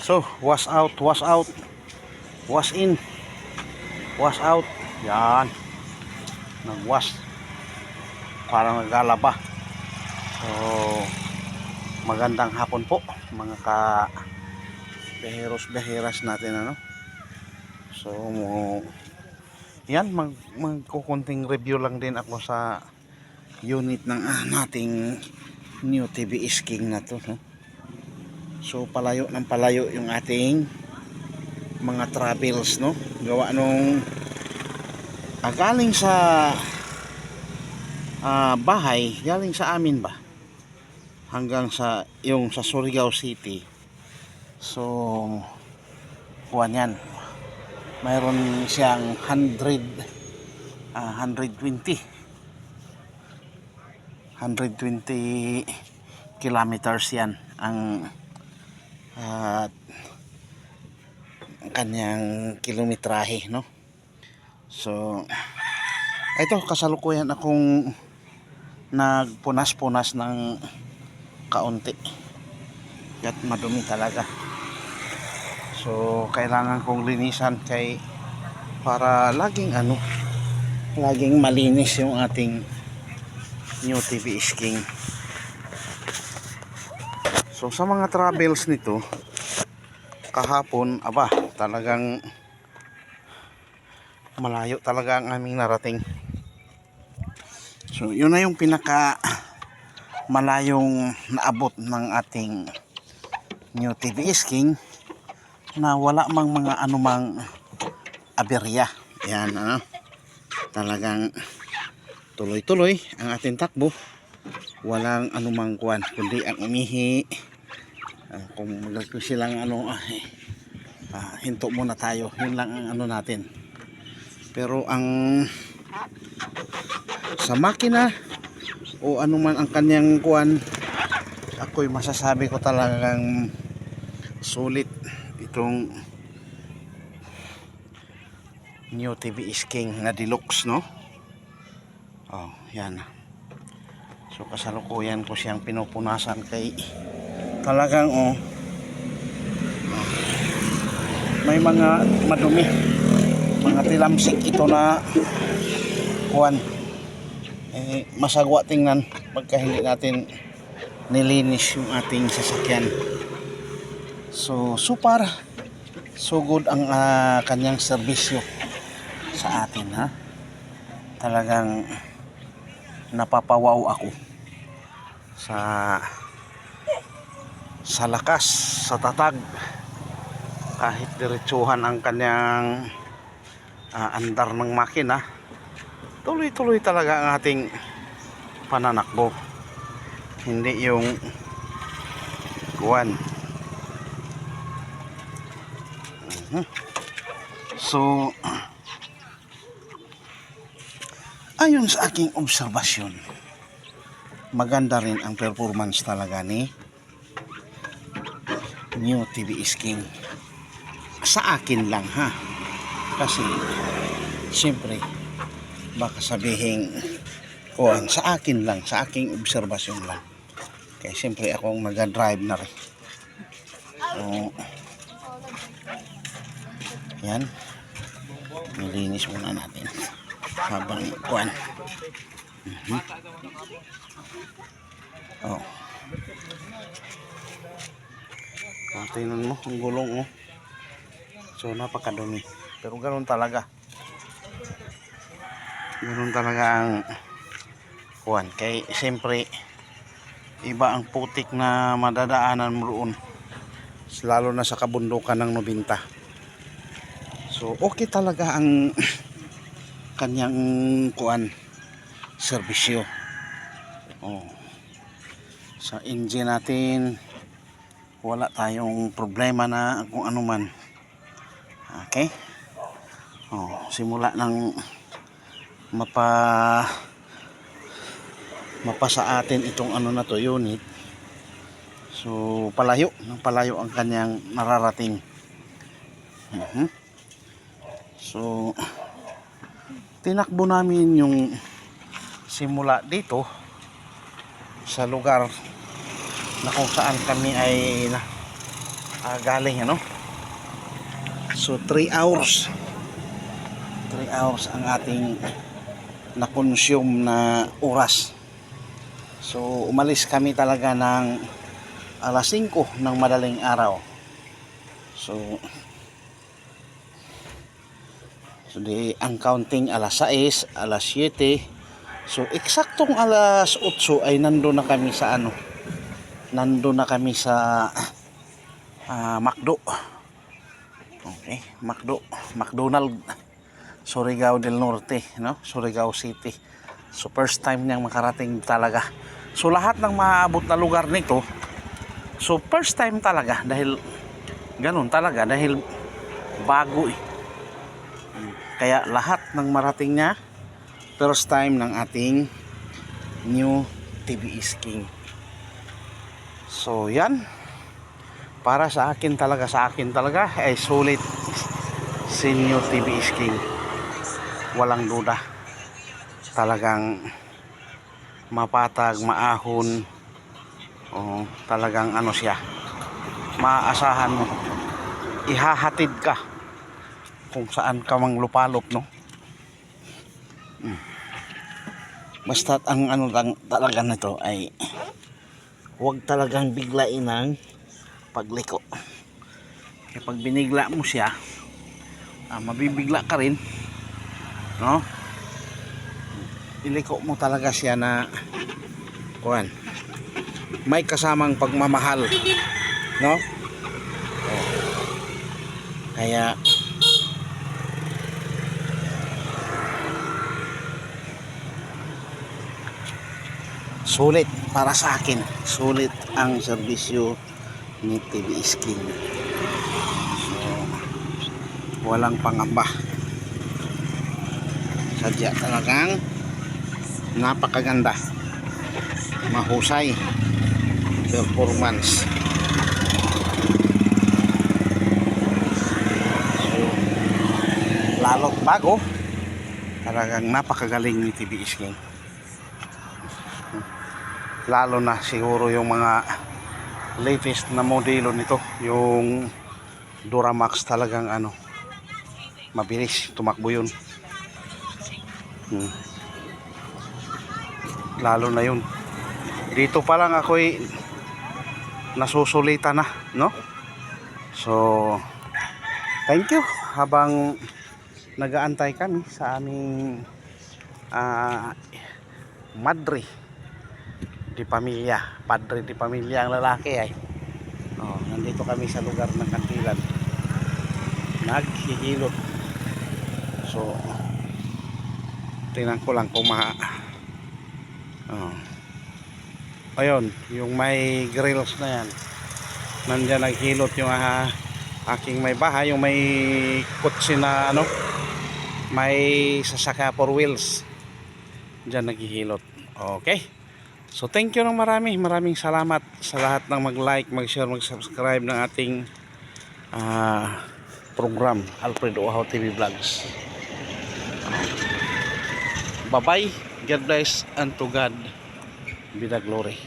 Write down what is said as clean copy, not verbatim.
So, wash out, wash out, wash in, wash out. Yan. Nag-wash. Parang naglalaba. So, magandang hapon po mga beheros-beheras natin, ano. So, yan, magkukunting review lang din ako sa unit ng nating new TVS King na to, no? So, palayo ng palayo yung ating mga travels, no? Gawa nung galing sa bahay, galing sa amin ba hanggang sa yung sa Surigao City. So, kuwan yan, mayroon siyang 120 kilometers yan ang kanyang kilometrahe, no? So, ito, kasalukuyan akong nagpunas-punas ng kaunti at madumi talaga. So, kailangan kong linisan para laging malinis yung ating new TVS King. So, sa mga travels nito kahapon, talagang malayo talaga ang aming narating. So, yun na yung pinaka malayong naabot ng ating new TVS King na wala mang mga anumang aberya. Yan, talagang tuloy-tuloy ang ating takbo. Walang anumang kuwan, kundi ang umihi. Kung maglalagay silang hinto muna tayo. Yun lang ang natin. Pero ang sa makina o anuman ang kanyang kuwan, ako'y masasabi ko talagang sulit itong new TVS King na deluxe, no? Oh, yan. So, kasalukuyan ko siyang pinupunasan kay talagang may mga madumi, mga tilamsik ito na kuwan. Masagwa tingnan pagka hindi natin nilinis yung ating sasakyan. So far so good ang kanyang serbisyo sa atin, ha. Talagang napapawaw ako sa lakas, sa tatag. Kahit diretsuhan ang kanyang andar ng makina, tuloy-tuloy talaga ang ating pananakbo. Hindi yung kuwan. So, ayon sa aking obserbasyon, maganda rin ang performance talaga ni new TVS King. Sa akin lang, ha. Kasi siyempre baka sabihin kuwan, sa akin lang, sa aking obserbasyon lang. Kaya siyempre akong mag-drive na rin. So, yan, nilinis muna natin habang kuwan. Tingnan mo ang gulong, so napakadumi, pero ganoon talaga ang kuwan. Kaya siyempre iba ang putik na madadaanan mo roon, lalo na sa kabundukan ng 90. So okay talaga ang kanyang kuwan, serbisyo. Sa engine natin wala tayong problema na kung ano man. Okay, simula ng mapa sa atin itong na to, unit. So palayo ang kanyang nararating. So tinakbo namin yung simula dito sa lugar na kung saan kami ay galing ano. So 3 hours. 3 hours ang ating na-consume na oras. So umalis kami talaga ng alas 5 ng madaling araw. So ang counting alas 6, alas 7. So eksaktong alas 8 ay nandoon na kami sa ano. Nandoon na kami sa McDo. Okay, McDonald Surigao del Norte, no? Surigao City. So first time niyang makarating talaga. So lahat ng maabot na lugar nito, so first time talaga dahil ganun talaga dahil bago eh. Kaya lahat ng marating niya first time ng ating new TVS King. So yan, para sa akin talaga ay sulit si new TVS King. Walang duda. Talagang mapatag, maahon. O talagang ano siya. Maaasahan mo. Ihahatid ka kung saan ka mang lupalop, no? Basta ang ano lang talaga nito ay huwag talagang biglain ang pagliko. Kaya pag binigla mo siya, mabibigla ka rin, no? Iliko mo talaga siya na kuwan, may kasamang pagmamahal, no? Kaya sulit para sa akin, sulit ang serbisyo ni TVS King. So walang pangamba, sadya talagang napakaganda, mahusay performance. So lalo't bago, talagang napakagaling ni TVS King. Lalo na siguro yung mga latest na modelo nito, yung Duramax, talagang ano, mabilis tumakbo yun. Lalo na yun, dito pa lang ako'y nasusulitan na, no? So thank you habang nagaantay kami sa aming madre di pamilya, padre di pamilya ang lalaki ay. Nandito kami sa lugar ng Kantilan, naghihilot. So tingnan ko lang kung ayun, yung may grills na yan, nandyan naghilot yung aking may bahay, yung may kutsi na ano, may sasaka 4 wheels, dyan naghihilot. Okay, so thank you ng maraming salamat sa lahat ng mag-like, mag-share, mag-subscribe ng ating program Alfred Uhaw TV Vlogs. Bye bye, God bless, and to God be the glory.